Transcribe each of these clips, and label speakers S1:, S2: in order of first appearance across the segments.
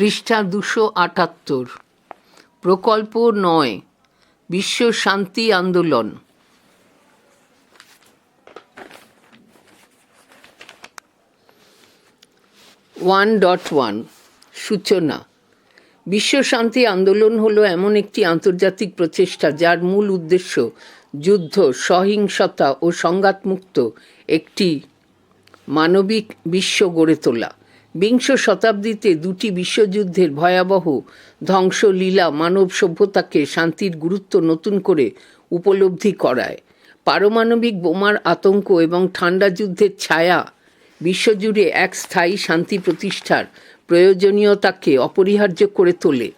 S1: পৃষ্ঠা 278। প্রকল্প 9, বিশ্ব শান্তি আন্দোলন। 1.1 সূচনা। বিশ্ব শান্তি আন্দোলন হলো এমন একটি আন্তর্জাতিক প্রচেষ্টা যার মূল উদ্দেশ্য যুদ্ধ, সহিংসতা ও সংঘাতমুক্ত একটি মানবিক বিশ্ব গড়ে তোলা। বিংশ শতাব্দীতে দুটি বিশ্বযুদ্ধের ভয়াবহ ধ্বংসলীলা মানব সভ্যতাকে শান্তির গুরুত্ব নতুন করে উপলব্ধি করায়। পারমাণবিক বোমার আতঙ্ক এবং ঠান্ডা যুদ্ধের ছায়া বিশ্বজুড়ে এক স্থায়ী শান্তি প্রতিষ্ঠার প্রয়োজনীয়তাকে অপরিহার্য করে তোলে।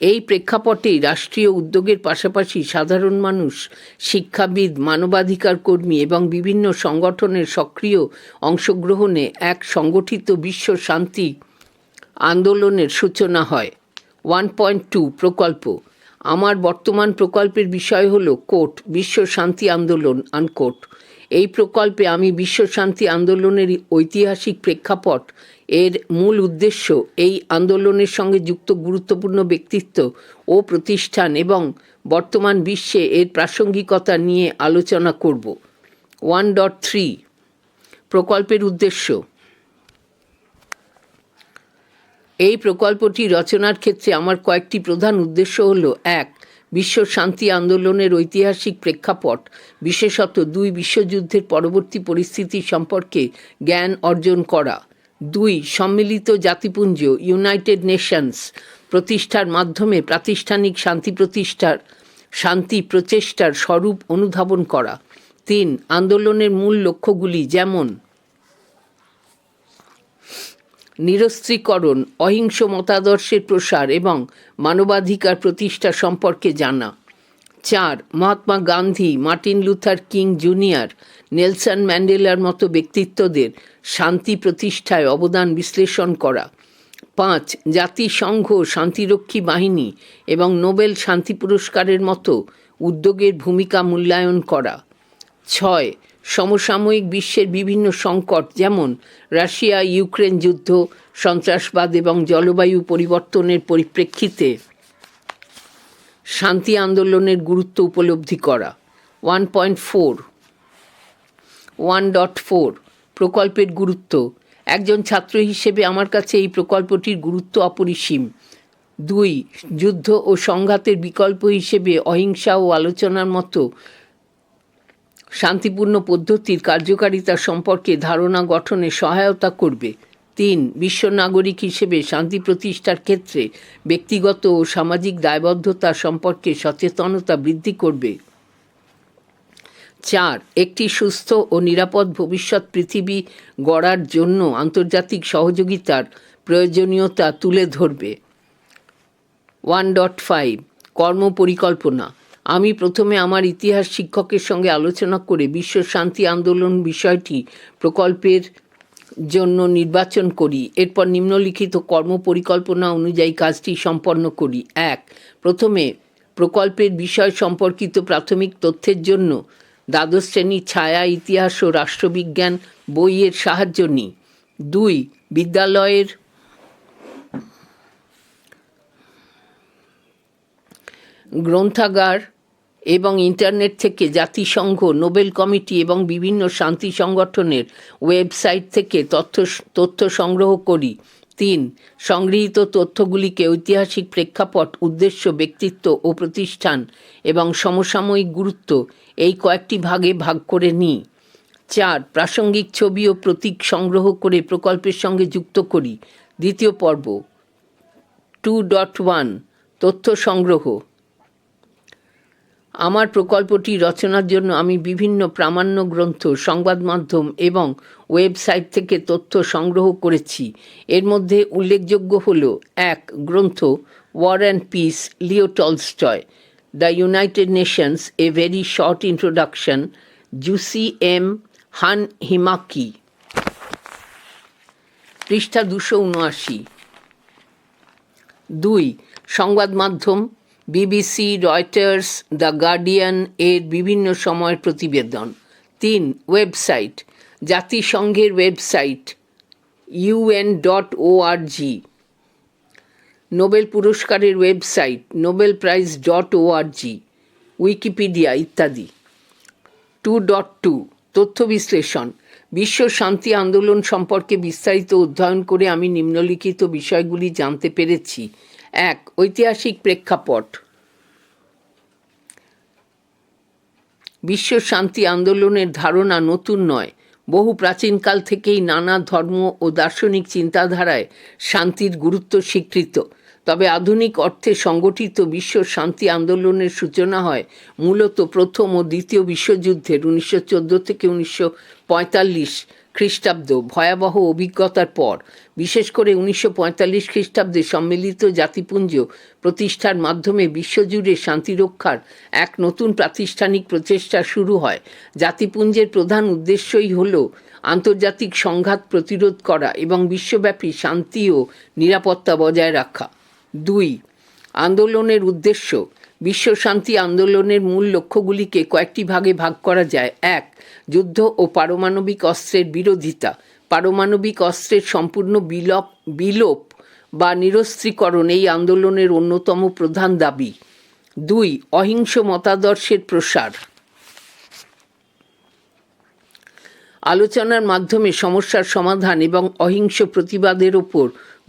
S1: এই প্রেক্ষাপটেই রাষ্ট্রীয় উদ্যোগের পাশাপাশি সাধারণ মানুষ, শিক্ষাবিদ, মানবাধিকার কর্মী এবং বিভিন্ন সংগঠনের সক্রিয় অংশগ্রহণে এক সংগঠিত বিশ্ব শান্তি আন্দোলনের সূচনা হয়। 1.2 প্রকল্প। আমার বর্তমান প্রকল্পের বিষয় হল কোট বিশ্ব শান্তি আন্দোলন আনকোট। এই প্রকল্পে আমি বিশ্ব শান্তি আন্দোলনের ঐতিহাসিক প্রেক্ষাপট, এর মূল উদ্দেশ্য, এই আন্দোলনের সঙ্গে যুক্ত গুরুত্বপূর্ণ ব্যক্তিত্ব ও প্রতিষ্ঠান এবং বর্তমান বিশ্বে এর প্রাসঙ্গিকতা নিয়ে আলোচনা করব। 1.3 প্রকল্পের উদ্দেশ্য। এই প্রকল্পটি রচনার ক্ষেত্রে আমার কয়েকটি প্রধান উদ্দেশ্য হল: 1. বিশ্ব শান্তি আন্দোলনের ঐতিহাসিক প্রেক্ষাপট, বিশেষত দুই বিশ্বযুদ্ধের পরবর্তী পরিস্থিতি সম্পর্কে জ্ঞান অর্জন করা। 2. সম্মিলিত জাতিপুঞ্জ ইউনাইটেড নেশনস প্রতিষ্ঠার মাধ্যমে প্রাতিষ্ঠানিক শান্তি প্রচেষ্টার স্বরূপ অনুধাবন করা। 3. আন্দোলনের মূল লক্ষ্যগুলি যেমন নিরস্ত্রীকরণ, অহিংস মতাদর্শের প্রসার এবং মানবাধিকার প্রতিষ্ঠা সম্পর্কে জানা। 4. Mahatma Gandhi, Martin Luther King junior, Nelson ম্যান্ডেলার মতো ব্যক্তিত্বদের শান্তি প্রতিষ্ঠায় অবদান বিশ্লেষণ করা। 5. জাতিসংঘ, শান্তিরক্ষী বাহিনী এবং নোবেল শান্তি পুরস্কারের মতো উদ্যোগের ভূমিকা মূল্যায়ন করা। 6. সমসাময়িক বিশ্বের বিভিন্ন সংকট যেমন রাশিয়া ইউক্রেন যুদ্ধ, সন্ত্রাসবাদ এবং জলবায়ু পরিবর্তনের পরিপ্রেক্ষিতে শান্তি আন্দোলনের গুরুত্ব উপলব্ধি করা। 1.4 প্রকল্পের গুরুত্ব। একজন ছাত্র হিসেবে আমার কাছে এই প্রকল্পটির গুরুত্ব অপরিসীম। 2. যুদ্ধ ও সংঘাতের বিকল্প হিসেবে অহিংসা ও আলোচনার মতো শান্তিপূর্ণ পদ্ধতির কার্যকারিতা সম্পর্কে ধারণা গঠনে সহায়তা করবে। 3. বিশ্ব নাগরিক হিসেবে শান্তি প্রতিষ্ঠার ক্ষেত্রে ব্যক্তিগত ও সামাজিক দায়বদ্ধতা সম্পর্কে সচেতনতা বৃদ্ধি করবে। 4. একটি সুস্থ ও নিরাপদ ভবিষ্যৎ পৃথিবী গড়ার জন্য আন্তর্জাতিক সহযোগিতার প্রয়োজনীয়তা তুলে ধরবে। 1.5 কর্মপরিকল্পনা। আমি প্রথমে আমার ইতিহাস শিক্ষকের সঙ্গে আলোচনা করে বিশ্ব শান্তি আন্দোলন বিষয়টি প্রকল্পের জন্য নির্বাচন করি। এরপর নিম্নলিখিত কর্মপরিকল্পনা অনুযায়ী কাজটি সম্পন্ন করি। 1. প্রথমে প্রকল্পের বিষয় সম্পর্কিত প্রাথমিক তথ্যের জন্য দ্বাদশ শ্রেণীর ছায়া, ইতিহাস ও রাষ্ট্রবিজ্ঞান বইয়ের সাহায্য নিই। 2. বিদ্যালয়ের গ্রন্থাগার এবং ইন্টারনেট থেকে জাতিসংঘ, নোবেল কমিটি এবং বিভিন্ন শান্তি সংগঠনের ওয়েবসাইট থেকে তথ্য সংগ্রহ করি। 3. সংগৃহীত তথ্যগুলিকে ঐতিহাসিক প্রেক্ষাপট, উদ্দেশ্য, ব্যক্তিত্ব ও প্রতিষ্ঠান এবং সমসাময়িক গুরুত্ব এই কয়েকটি ভাগে ভাগ করে নিই। 4. প্রাসঙ্গিক ছবি ও প্রতীক সংগ্রহ করে প্রকল্পের সঙ্গে যুক্ত করি। দ্বিতীয় পর্ব। 2.1 তথ্য সংগ্রহ। আমার প্রকল্পটি রচনার জন্য আমি বিভিন্ন প্রামাণ্য গ্রন্থ, সংবাদ মাধ্যম এবং ওয়েবসাইট থেকে তথ্য সংগ্রহ করেছি। এর মধ্যে উল্লেখযোগ্য হল: 1. গ্রন্থ war and peace, Leo Tolstoy, the United Nations, a very short introduction, Jussi M Hanhimaki, পৃষ্ঠা 279। 2. সংবাদ মাধ্যম, বিবিসি, রয়টার্স, দ্য গার্ডিয়ান এর বিভিন্ন সময়ের প্রতিবেদন। 3. ওয়েবসাইট, জাতিসংঘের ওয়েবসাইট UN.org, নোবেল পুরস্কারের ওয়েবসাইট nobelprize.org, উইকিপিডিয়া ইত্যাদি। 2.2 তথ্য বিশ্লেষণ। বিশ্ব শান্তি আন্দোলন সম্পর্কে বিস্তারিত অধ্যয়ন করে আমি নিম্নলিখিত বিষয়গুলি জানতে পেরেছি। 1. ঐতিহাসিক প্রেক্ষাপট। বিশ্ব শান্তি আন্দোলনের ধারণা নতুন নয়। বহু প্রাচীনকাল থেকেই নানা ধর্ম ও দার্শনিক চিন্তাধারায় শান্তির গুরুত্ব স্বীকৃত। তবে আধুনিক অর্থে সংগঠিত বিশ্ব শান্তি আন্দোলনের সূচনা হয় মূলত প্রথম ও দ্বিতীয় বিশ্বযুদ্ধের 1914 থেকে 1945 খ্রিস্টাব্দ ভয়াবহ অভিজ্ঞতার পর। বিশেষ করে 1945 খ্রিস্টাব্দে সম্মিলিত জাতিপুঞ্জ প্রতিষ্ঠার মাধ্যমে বিশ্বজুড়ে শান্তিরক্ষার এক নতুন প্রাতিষ্ঠানিক প্রচেষ্টা শুরু হয়। জাতিপুঞ্জের প্রধান উদ্দেশ্যই হল আন্তর্জাতিক সংঘাত প্রতিরোধ করা এবং বিশ্বব্যাপী শান্তি ও নিরাপত্তা বজায় রাখা। 2. আন্দোলনের উদ্দেশ্য। বিশ্ব শান্তি আন্দোলনের মূল লক্ষ্যগুলিকে কয়েকটি ভাগে ভাগ করা যায়। 1. যুদ্ধ ও পারমাণবিক অস্ত্রের বিরোধিতা। পারমাণবিক অস্ত্রের সম্পূর্ণ বিলোপ বা নিরস্ত্রীকরণ এই আন্দোলনের অন্যতম প্রধান দাবি। 2. অহিংস মতাদর্শের প্রসার। আলোচনার মাধ্যমে সমস্যার সমাধান এবং অহিংস প্রতিবাদের ওপর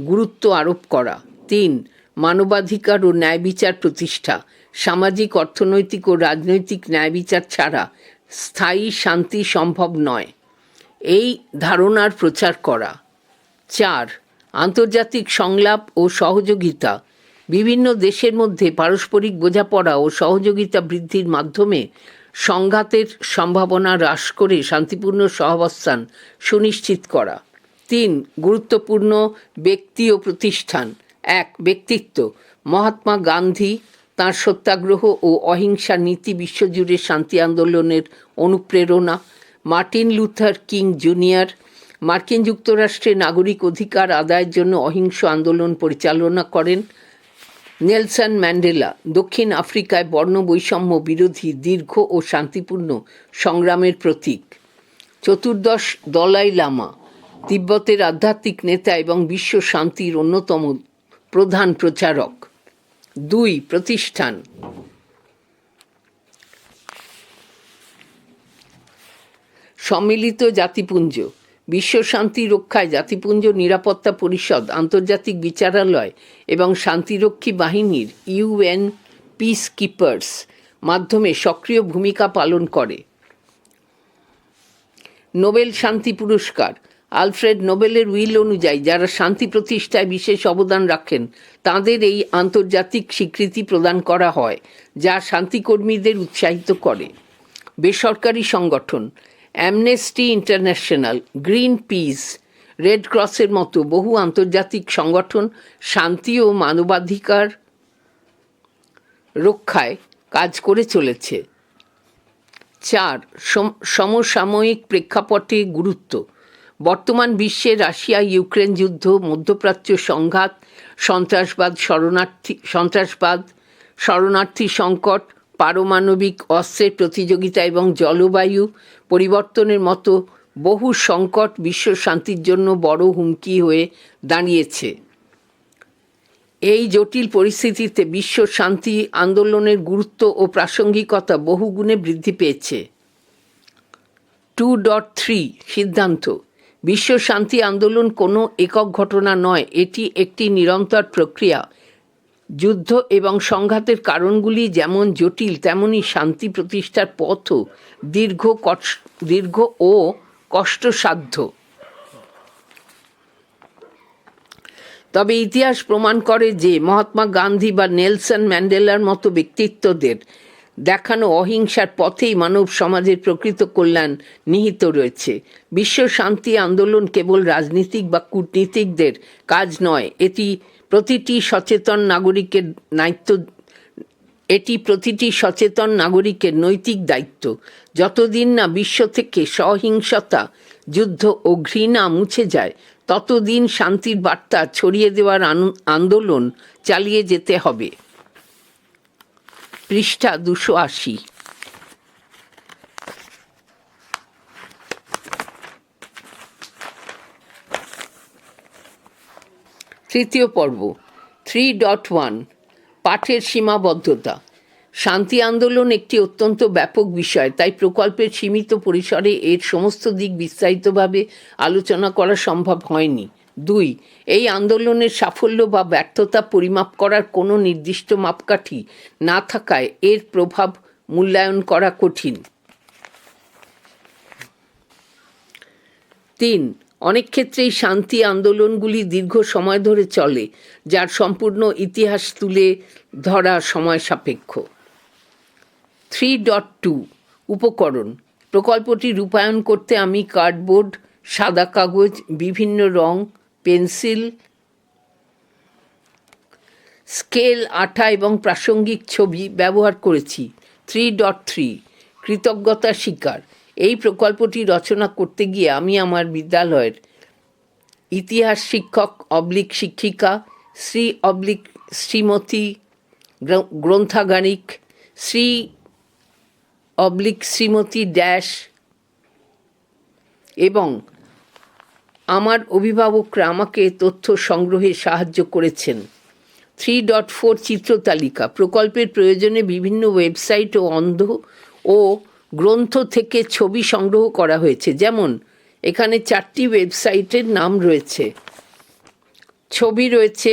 S1: গুরুত্ব আরোপ করা। 3. মানবাধিকার ও ন্যায় বিচার প্রতিষ্ঠা। সামাজিক, অর্থনৈতিক ও রাজনৈতিক ন্যায় বিচার ছাড়া স্থায়ী শান্তি সম্ভব নয়, এই ধারণার প্রচার করা। 4. আন্তর্জাতিক সংলাপ ও সহযোগিতা। বিভিন্ন দেশের মধ্যে পারস্পরিক বোঝাপড়া ও সহযোগিতা বৃদ্ধির মাধ্যমে সংঘাতের সম্ভাবনা হ্রাস করে শান্তিপূর্ণ সহাবস্থান সুনিশ্চিত করা। 3. গুরুত্বপূর্ণ ব্যক্তি ও প্রতিষ্ঠান। 1. ব্যক্তিত্ব। মহাত্মা গান্ধী, তাঁর সত্যাগ্রহ ও অহিংসা নীতি বিশ্বজুড়ে শান্তি আন্দোলনের অনুপ্রেরণা। মার্টিন লুথার কিং জুনিয়র, মার্কিন যুক্তরাষ্ট্রে নাগরিক অধিকার আদায়ের জন্য অহিংস আন্দোলন পরিচালনা করেন। নেলসন ম্যান্ডেলা, দক্ষিণ আফ্রিকায় বর্ণ বৈষম্য বিরোধী দীর্ঘ ও শান্তিপূর্ণ সংগ্রামের প্রতীক। 14 দলাই লামা, তিব্বতের আধ্যাত্মিক নেতা এবং বিশ্ব শান্তির অন্যতম প্রধান প্রচারক। 2. প্রতিষ্ঠান। সম্মিলিত জাতিপুঞ্জ। বিশ্ব শান্তি রক্ষায় জাতিপুঞ্জ নিরাপত্তা পরিষদ, আন্তর্জাতিক বিচারালয় এবং শান্তিরক্ষী বাহিনীর UN পিস কিপার্স মাধ্যমে সক্রিয় ভূমিকা পালন করে। নোবেল শান্তি পুরস্কার। আলফ্রেড নোবেলের উইল অনুযায়ী যারা শান্তি প্রতিষ্ঠায় বিশেষ অবদান রাখেন তাঁদের এই আন্তর্জাতিক স্বীকৃতি প্রদান করা হয়, যা শান্তিকর্মীদের উৎসাহিত করে। বেসরকারি সংগঠন। Amnesty International, Greenpeace, red ক্রসের মতো বহু আন্তর্জাতিক সংগঠন শান্তি ও মানবাধিকার রক্ষায় কাজ করে চলেছে। 4. সমসাময়িক প্রেক্ষাপটে গুরুত্ব। বর্তমান বিশ্বে রাশিয়া ইউক্রেন যুদ্ধ, মধ্যপ্রাচ্য সংঘাত, শরণার্থী সংকট, পারমাণবিক অস্ত্রের প্রতিযোগিতা এবং জলবায়ু পরিবর্তনের মতো বহু সংকট বিশ্ব শান্তির জন্য বড় হুমকি হয়ে দাঁড়িয়েছে। এই জটিল পরিস্থিতিতে বিশ্ব শান্তি আন্দোলনের গুরুত্ব ও প্রাসঙ্গিকতা বহুগুণে বৃদ্ধি পেয়েছে। 2.3 সিদ্ধান্ত। বিশ্ব শান্তি আন্দোলন কোনো একক ঘটনা নয়, এটি একটি নিরন্তর প্রক্রিয়া। যুদ্ধ এবং সংঘাতের কারণগুলি যেমন জটিল, তেমনি শান্তি প্রতিষ্ঠার পথও দীর্ঘ ও কষ্টসাধ্য। তবে ইতিহাস প্রমাণ করে যে মহাত্মা গান্ধী বা নেলসন ম্যান্ডেলার মতো ব্যক্তিত্বদের দেখানো অহিংসার পথেই মানব সমাজের প্রকৃত কল্যাণ নিহিত রয়েছে। বিশ্ব শান্তি আন্দোলন কেবল রাজনীতিক বা কূটনীতিকদের কাজ নয়, এটি প্রতিটি সচেতন নাগরিকের নৈতিক দায়িত্ব। যতদিন না বিশ্ব থেকে সহিংসতা, যুদ্ধ ও ঘৃণা মুছে যায়, ততদিন শান্তির বার্তা ছড়িয়ে দেওয়ার আন্দোলন চালিয়ে যেতে হবে। পৃষ্ঠা 280। তৃতীয় পর্ব। 3.1 পাঠের সীমাবদ্ধতা। শান্তি আন্দোলন একটি অত্যন্ত ব্যাপক বিষয়, তাই প্রকল্পের সীমিত পরিসরে এর সমস্ত দিক বিস্তারিতভাবে আলোচনা করা সম্ভব হয়নি। 2. এই আন্দোলনের সাফল্য বা ব্যর্থতা পরিমাপ করার কোনো নির্দিষ্ট মাপকাঠি না থাকায় এর প্রভাব মূল্যায়ন করা কঠিন। 3. অনেক ক্ষেত্রেই শান্তি আন্দোলনগুলি দীর্ঘ সময় ধরে চলে, যার সম্পূর্ণ ইতিহাস তুলে ধরা সময় সাপেক্ষ। 3.2 উপকরণ। প্রকল্পটি রূপায়ণ করতে আমি কার্ডবোর্ড, সাদা কাগজ, বিভিন্ন রং, পেন্সিল, স্কেল, আঠা এবং প্রাসঙ্গিক ছবি ব্যবহার করেছি। 3.3 কৃতজ্ঞতা স্বীকার। এই প্রকল্পটি রচনা করতে গিয়ে আমি আমার বিদ্যালয়ের ইতিহাস শিক্ষক শিক্ষিকা শ্রীমতী গ্রন্থাগারিক শ্রীমতী ড্যাশ এবং আমার অভিভাবকরা আমাকে তথ্য সংগ্রহে সাহায্য করেছেন। 3.4 চিত্রতালিকা। প্রকল্পের প্রয়োজনে বিভিন্ন ওয়েবসাইট ও গ্রন্থ থেকে ছবি সংগ্রহ করা হয়েছে, যেমন এখানে 4টি ওয়েবসাইটের নাম রয়েছে। ছবি রয়েছে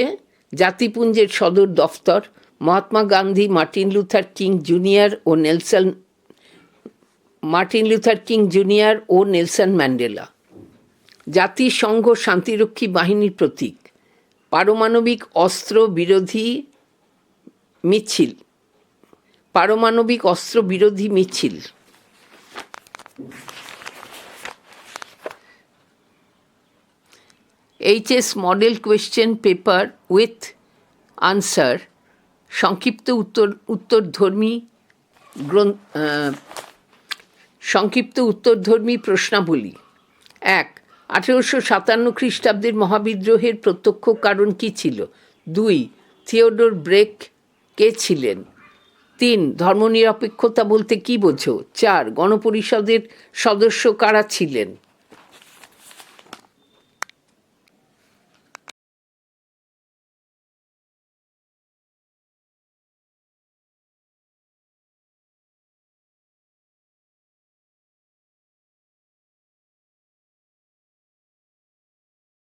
S1: জাতিপুঞ্জের সদর দফতর, Mahatma Gandhi, Martin Luther King junior ও নেলসন ম্যান্ডেলা। জাতিসংঘ শান্তিরক্ষী বাহিনীর প্রতীক, পারমাণবিক অস্ত্র বিরোধী মিছিল। HS model question paper with answer, সংক্ষিপ্ত উত্তরধর্মী প্রশ্নাবলী। 1. 1857 খ্রিস্টাব্দের মহাবিদ্রোহের প্রত্যক্ষ কারণ কী ছিল? 2. থিওডোর ব্রেক কে ছিলেন? 3. ধর্মনিরপেক্ষতা বলতে কী বোঝো? 4. গণপরিষদের সদস্য কারা ছিলেন?